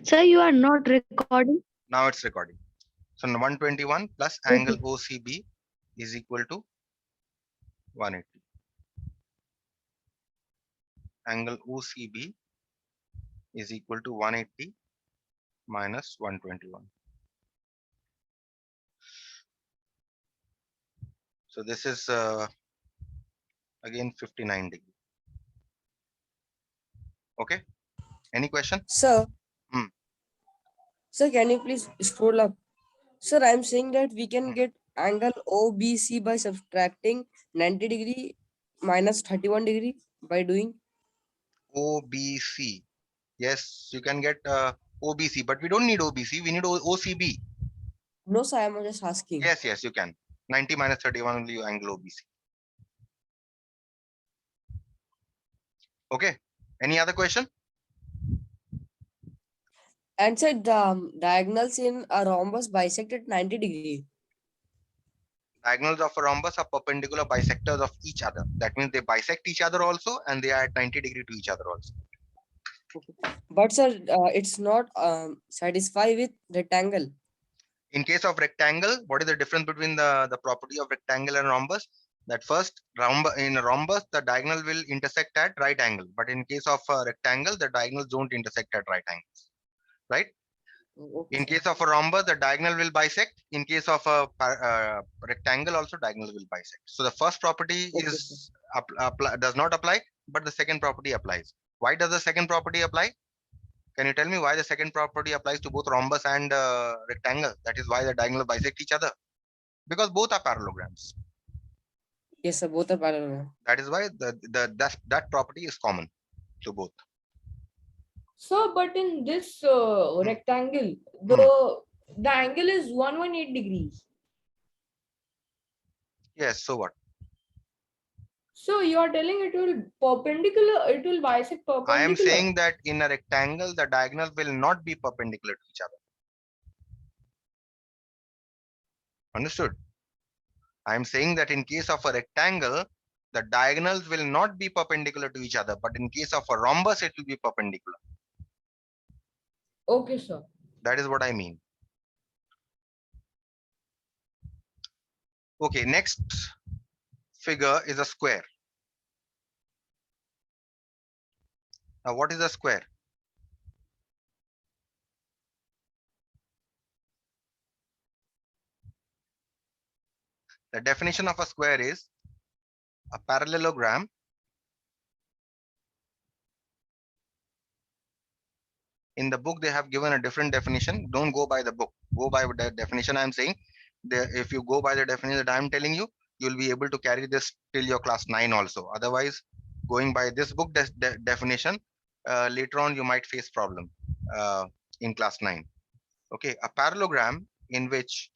Sir, you are not recording. Now it's recording. So 121 plus angle Okay. OCB is equal to 180. Angle OCB is equal to 180 minus 121. So this is again 59 degree. Okay. Any question? Sir, Hmm. sir, can you please scroll up? Sir, I'm saying that we can Hmm. get angle OBC by subtracting 90 degree minus 31 degree by doing. OBC. Yes, you can get OBC, but we don't need OBC. We need OCB. No, sir, I'm just asking. Yes, yes, you can. 90 minus 31 will be angle OBC. Okay. Any other question? And sir, the diagonals in a rhombus bisect at 90 degree. Diagonals of a rhombus are perpendicular bisectors of each other. That means they bisect each other also, and they are at 90 degree to each other also. Okay. But sir, it's not satisfy with rectangle. In case of rectangle, what is the difference between the property of rectangle and rhombus? That first, in a rhombus, the diagonal will intersect at right angle. But in case of a rectangle, the diagonals don't intersect at right angles. Right? Okay, In sir. case of a rhombus, the diagonal will bisect. In case of a rectangle, also diagonal will bisect. So the first property Okay, sir. does not apply, but the second property applies. Why does the second property apply? Can you tell me why the second property applies to both rhombus and rectangle? That is why the diagonal bisect each other, because both are parallelograms. Yes, sir. Both are parallel. That is why that property is common to both. So, but in this Hmm. rectangle, Hmm. the angle is 118 degrees. Yes. So what? So you are telling it will perpendicular, it will bisect I am perpendicular. saying that in a rectangle, the diagonal will not be perpendicular to each other. Understood? I am saying that in case of a rectangle, the diagonals will not be perpendicular to each other, but in case of a rhombus, it will be perpendicular. Okay, sir. That is what I mean. Okay, next figure is a square. Now, what is a square? The definition of a square is a parallelogram in the book. They have given a different definition. Don't go by the book, go by the definition. I'm saying if you go by the definition that I'm telling you, you'll be able to carry this till your class 9 also. Otherwise, going by this book definition, later on you might face problem in class 9. Okay, a parallelogram in which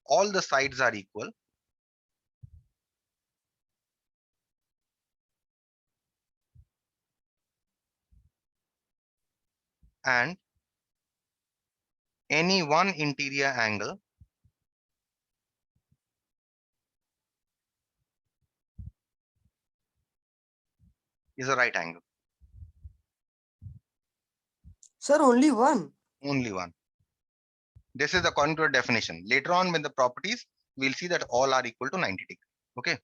all the sides are equal and any one interior angle is a right angle. Sir, only one. Only one. This is according to a definition. Later on, when the properties, we'll see that all are equal to 90 degree. Okay.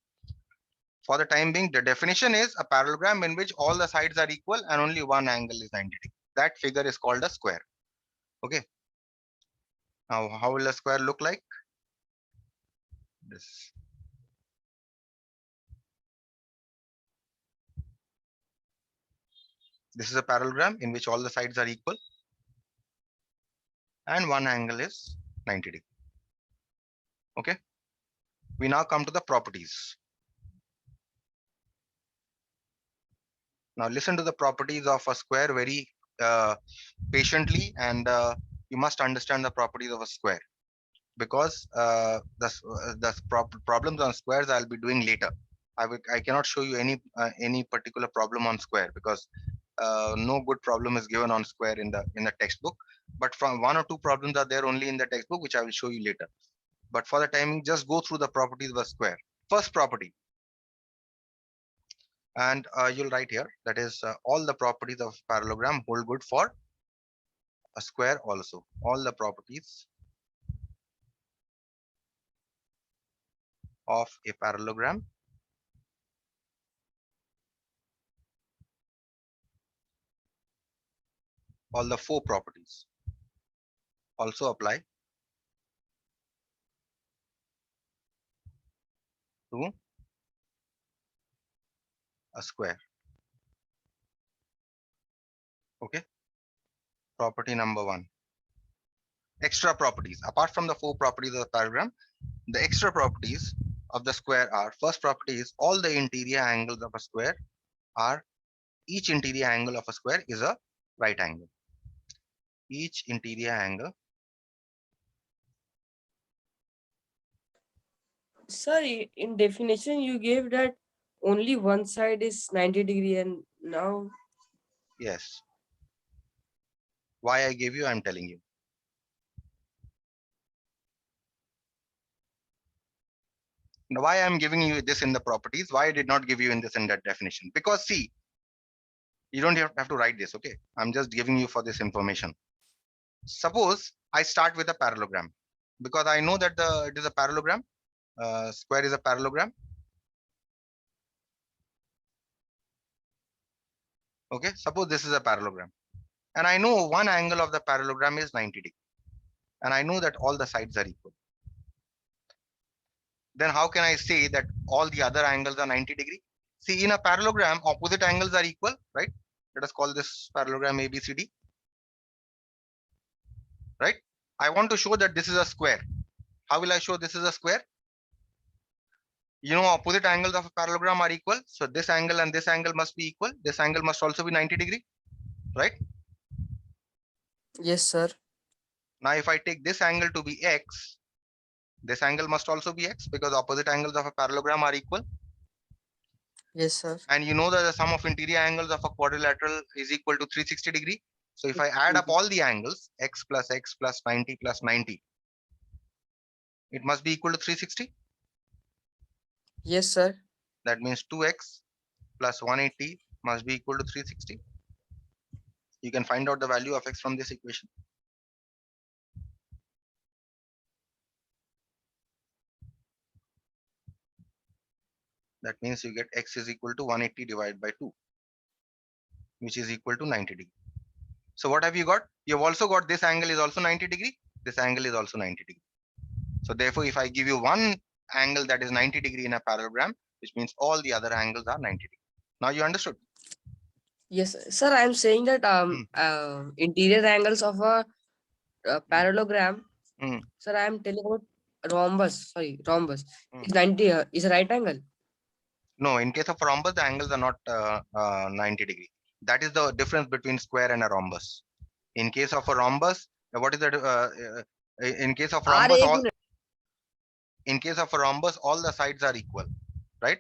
For the time being, the definition is a parallelogram in which all the sides are equal and only one angle is 90 degree. That figure is called a square. Okay. Now, how will a square look like? This. This is a parallelogram in which all the sides are equal and one angle is 90 degree. Okay. We now come to the properties. Now listen to the properties of a square very patiently, and you must understand the properties of a square, because problems on squares I'll be doing later. I cannot show you any particular problem on square, because no good problem is given on square in the textbook. But from one or two problems are there only in the textbook, which I will show you later. But for the timing, just go through the properties of a square. First property: And you'll write here, that is all the properties of parallelogram hold good for a square also. All the properties of a parallelogram all the 4 properties also apply to a square. Okay. Property number 1. Extra properties. Apart from the 4 properties of the parallelogram, the extra properties of the square are, first property is all the interior angles of a square are, each interior angle of a square is a right angle. Each interior angle. Sorry, in definition you gave that only one side is 90 degree, and now Yes. Why I gave you, I'm telling you. Now, why I'm giving you this in the properties, why I did not give you in this in that definition? Because see, you don't have to write this, okay? I'm just giving you for this information. Suppose I start with a parallelogram, because I know that it is a parallelogram. Square is a parallelogram. Okay, suppose this is a parallelogram, and I know one angle of the parallelogram is 90 degree, and I know that all the sides are equal. Then how can I say that all the other angles are 90 degree? See, in a parallelogram, opposite angles are equal, right? Let us call this parallelogram ABCD. Right? I want to show that this is a square. How will I show this is a square? You know, opposite angles of a parallelogram are equal. So this angle and this angle must be equal. This angle must also be 90 degree, right? yes sir. Now, if I take this angle to be X, this angle must also be X, because opposite angles of a parallelogram are equal. Yes sir. And you know that the sum of interior angles of a quadrilateral is equal to 360 degree. So if I add up all the angles, X plus 90 plus 90, it must be equal to 360. Yes sir. That means 2x plus 180 must be equal to 360. You can find out the value of x from this equation. That means you get x is equal to 180 divided by 2, which is equal to 90 degree. So what have you got? You have also got this angle is also 90 degree. This angle is also 90 degree. So therefore, if I give you one angle that is 90 degree in a parallelogram, which means all the other angles are 90 degree. Now you understood? Yes sir, I am saying that interior angles of a parallelogram. Sir, I am telling about rhombus. Sorry, rhombus is 90 is a right angle. No, in case of rhombus, the angles are not 90 degree. That is the difference between square and a rhombus. In case of a rhombus, what is that? In case of rhombus, all the sides are equal, right?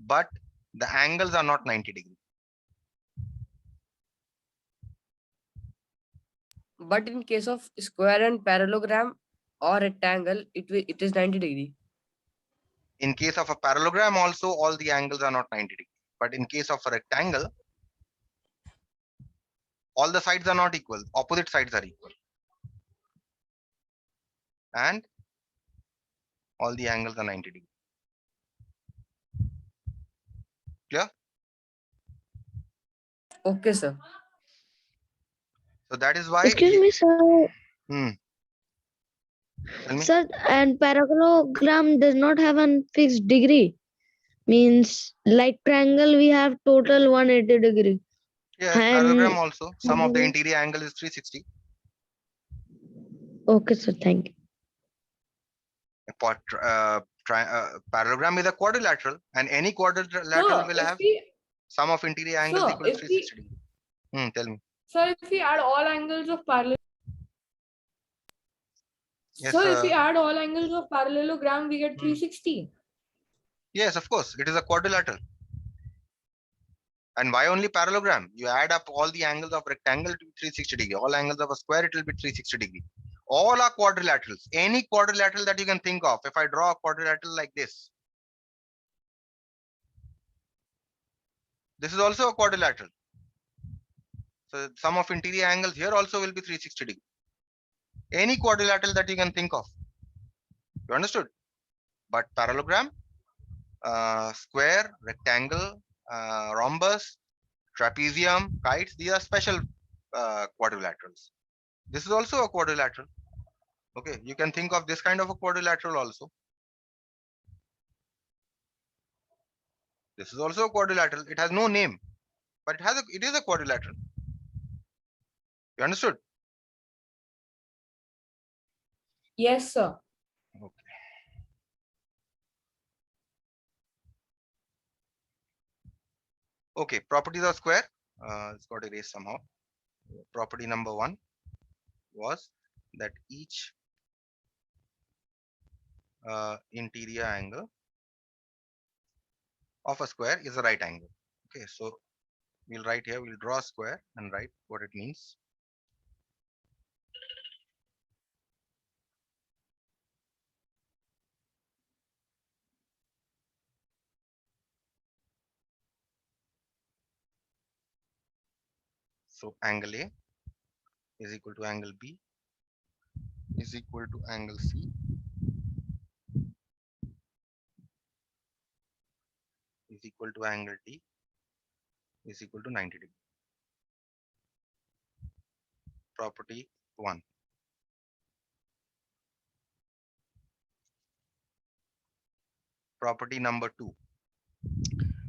But the angles are not 90 degree. But in case of square and parallelogram or rectangle, it is 90 degree. In case of a parallelogram also, all the angles are not 90 degree. But in case of a rectangle, all the sides are not equal. Opposite sides are equal. And all the angles are 90 degree. Clear? Okay, sir. So that is why. Excuse me, sir. Tell me. Sir, and parallelogram does not have a fixed degree. Means like triangle, we have total 180 degree. Yes, And parallelogram also. Sum of the interior angle is 360. okay, sir. Thank you. Parallelogram is a quadrilateral, and any quadrilateral will have sum of interior angles equal to 360 degree. Tell me. So if we add all angles of parallel. Yes, so if we add all angles of parallelogram, we get 360. Yes, of course. It is a quadrilateral. And why only parallelogram? You add up all the angles of rectangle to 360 degree. All angles of a square, it will be 360 degree. All are quadrilaterals. Any quadrilateral that you can think of. If I draw a quadrilateral like this, This is also a quadrilateral. So sum of interior angles here also will be 360 degree. Any quadrilateral that you can think of. You understood? But parallelogram, square, rectangle, rhombus, trapezium, kites, these are special quadrilaterals. This is also a quadrilateral. Okay, you can think of this kind of a quadrilateral also. This is also a quadrilateral. It has no name, but it is a quadrilateral. You understood? Yes, sir. Okay. Okay, properties of square. It's got erased somehow. Property number 1 was that each interior angle of a square is a right angle. Okay, so we'll write here, we'll draw a square and write what it means. So angle A is equal to angle B is equal to angle C is equal to angle D is equal to 90 degree. Property 1. Property number 2.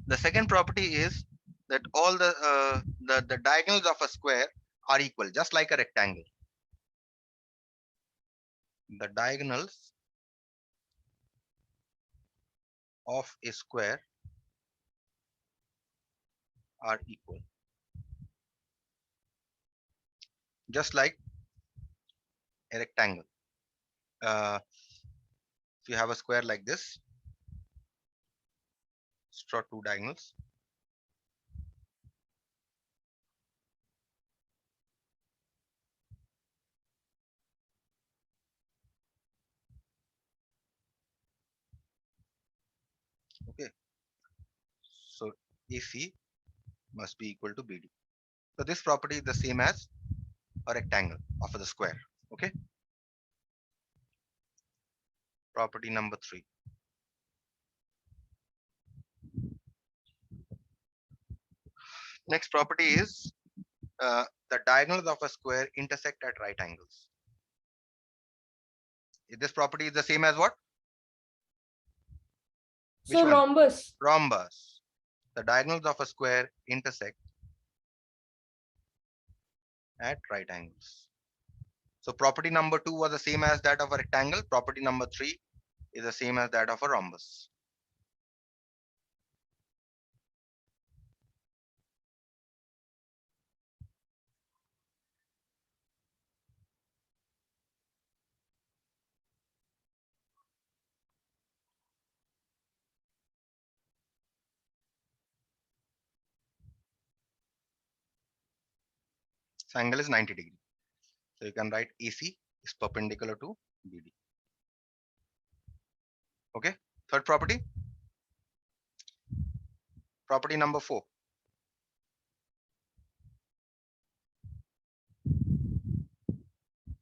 The second property is that all the diagonals of a square are equal, just like a rectangle. The diagonals of a square are equal, just like a rectangle. If you have a square like this, draw two diagonals. Okay, so AC must be equal to BD. So this property is the same as a rectangle of the square. Okay. Property number 3. Next property is the diagonals of a square intersect at right angles. This property is the same as what? Which So one? rhombus. Rhombus. The diagonals of a square intersect at right angles. So property number 2 was the same as that of a rectangle. Property number 3 is the same as that of a rhombus. So angle is 90 degree. So you can write AC is perpendicular to BD. Okay. Third property. Property number 4.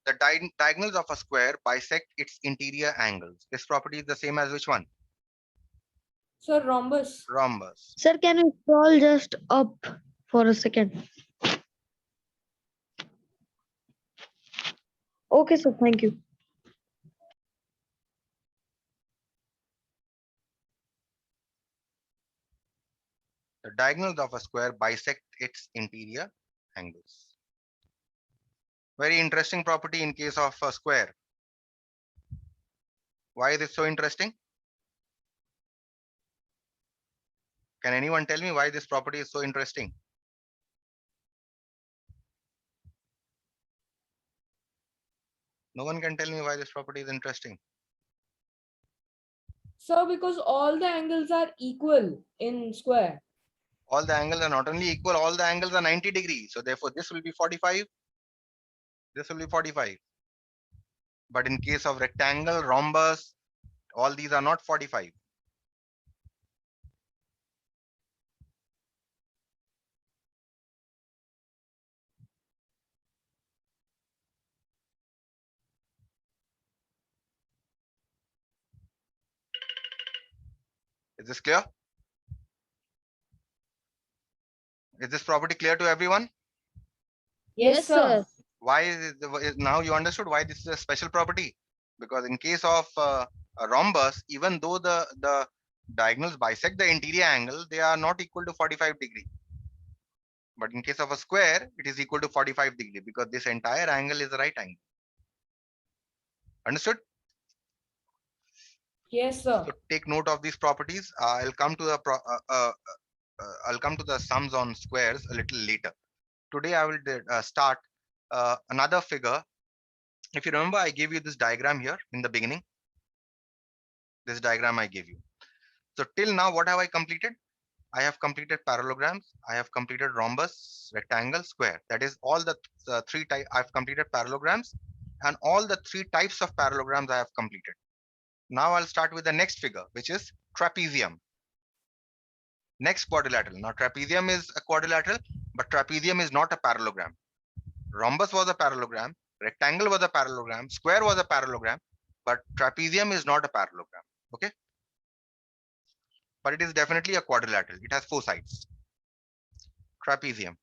The diagonals of a square bisect its interior angles. This property is the same as which one? So rhombus. Rhombus. Sir, can you scroll just up for a second? Okay, sir. Thank you. The diagonals of a square bisect its interior angles. Very interesting property in case of a square. Why is it so interesting? Can anyone tell me why this property is so interesting? No one can tell me why this property is interesting. So because all the angles are equal in square. All the angles are not only equal, all the angles are 90 degrees. So therefore this will be 45. This will be 45. But in case of rectangle, rhombus, all these are not 45. Is this clear? Is this property clear to everyone? Yes, sir. Why now you understood why this is a special property? Because in case of a rhombus, even though the diagonals bisect the interior angle, they are not equal to 45 degree. But in case of a square, it is equal to 45 degree because this entire angle is a right angle. Understood? Yes, sir. So take note of these properties. I'll come to the sums on squares a little later. Today I will start another figure. If you remember, I gave you this diagram here in the beginning. This diagram I gave you. So till now, what have I completed? I have completed parallelograms. I have completed rhombus, rectangle, square. That is all the three types. I've completed parallelograms, and all the three types of parallelograms I have completed. Now I'll start with the next figure, which is trapezium. Next quadrilateral. Now trapezium is a quadrilateral, but trapezium is not a parallelogram. Rhombus was a parallelogram, rectangle was a parallelogram, square was a parallelogram, but trapezium is not a parallelogram. Okay? But it is definitely a quadrilateral. It has 4 sides. Trapezium.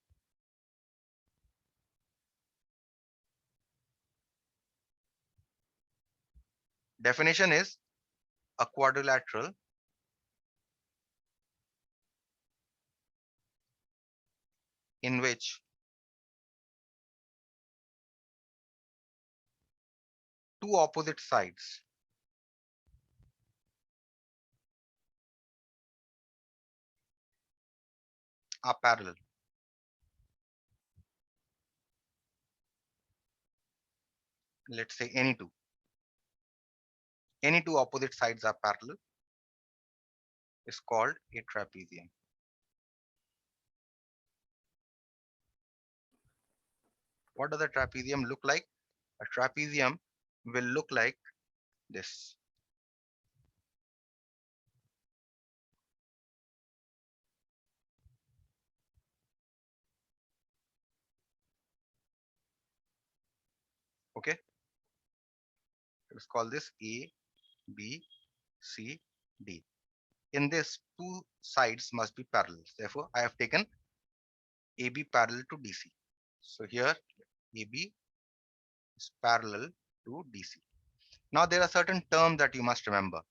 Definition is a quadrilateral in which two opposite sides are parallel. Let's say any two. Any two opposite sides are parallel is called a trapezium. What does a trapezium look like? A trapezium will look like this. Okay, let's call this A, B, C, D. In this, two sides must be parallel. Therefore, I have taken AB parallel to DC. So here, AB is parallel to DC. Now, there are certain terms that you must remember.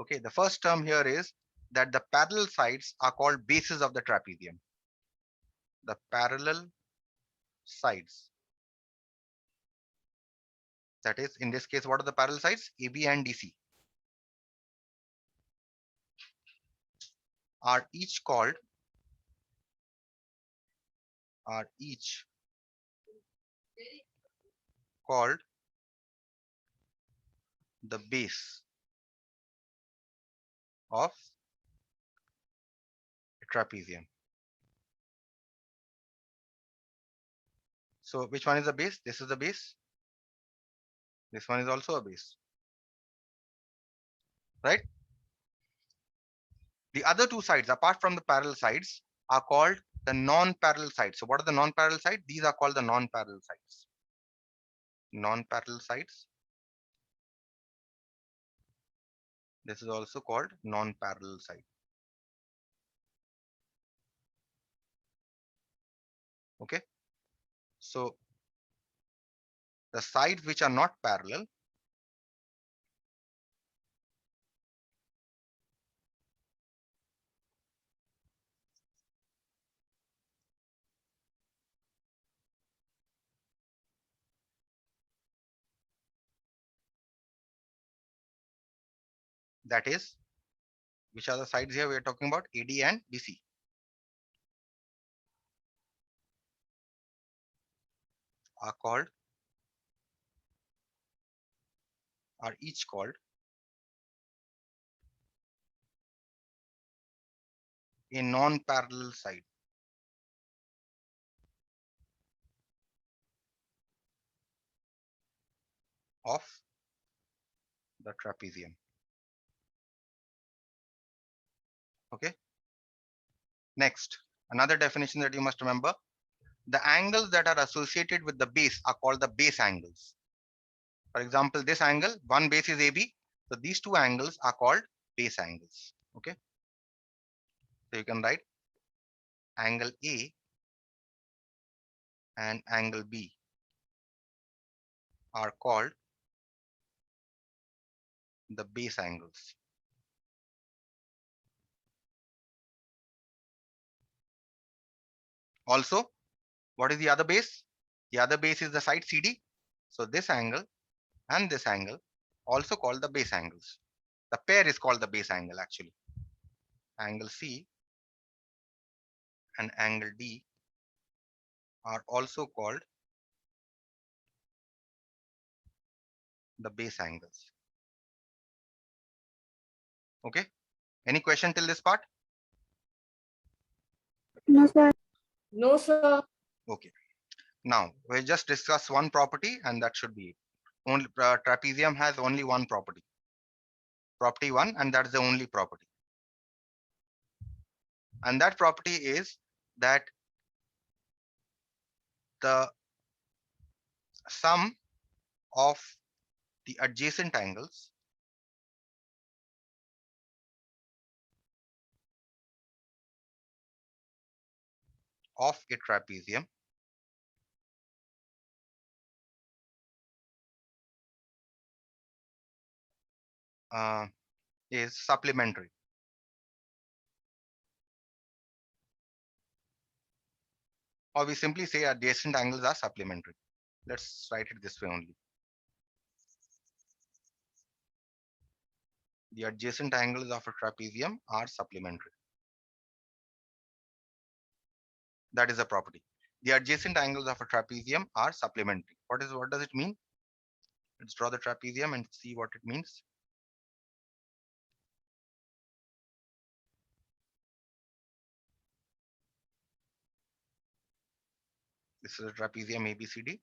Okay, the first term here is that the parallel sides are called bases of the trapezium. The parallel sides. That is, in this case, what are the parallel sides? AB and DC are each called the base of a trapezium. So which one is the base? This is the base. This one is also a base, right? The other two sides, apart from the parallel sides, are called the non-parallel sides. So what are the non-parallel sides? These are called the non-parallel sides. Non-parallel sides. This is also called non-parallel side. Okay. So the sides which are not parallel that is, which are the sides here we are talking about? AD and DC. Are each called a non-parallel side. Of the trapezium. Okay. Next, another definition that you must remember: the angles that are associated with the base are called the base angles. For example, this angle, one base is AB, so these two angles are called base angles. Okay. So you can write angle A and angle B are called the base angles. Also, what is the other base? The other base is the side CD. So this angle and this angle also called the base angles. The pair is called the base angle actually. Angle C and angle D are also called the base angles. Okay. Any question till this part? No, sir. No, sir. Okay. Now we'll just discuss one property and that should be it. Only trapezium has only one property. Property 1, and that's the only property. And that property is that the sum of the adjacent angles of a trapezium is supplementary. Or we simply say adjacent angles are supplementary. Let's write it this way only. The adjacent angles of a trapezium are supplementary. That is a property. The adjacent angles of a trapezium are supplementary. What does it mean? Let's draw the trapezium and see what it means. This is a trapezium ABCD.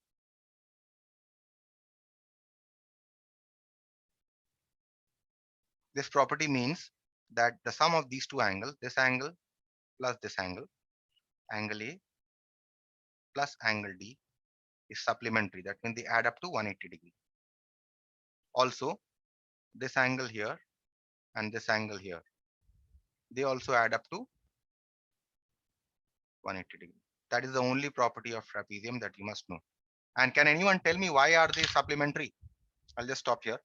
This property means that the sum of these two angles, this angle plus this angle A plus angle D, is supplementary. That means they add up to 180 degrees. Also, this angle here and this angle here, they also add up to 180 degrees. That is the only property of trapezium that you must know. And can anyone tell me why are they supplementary? I'll just stop here.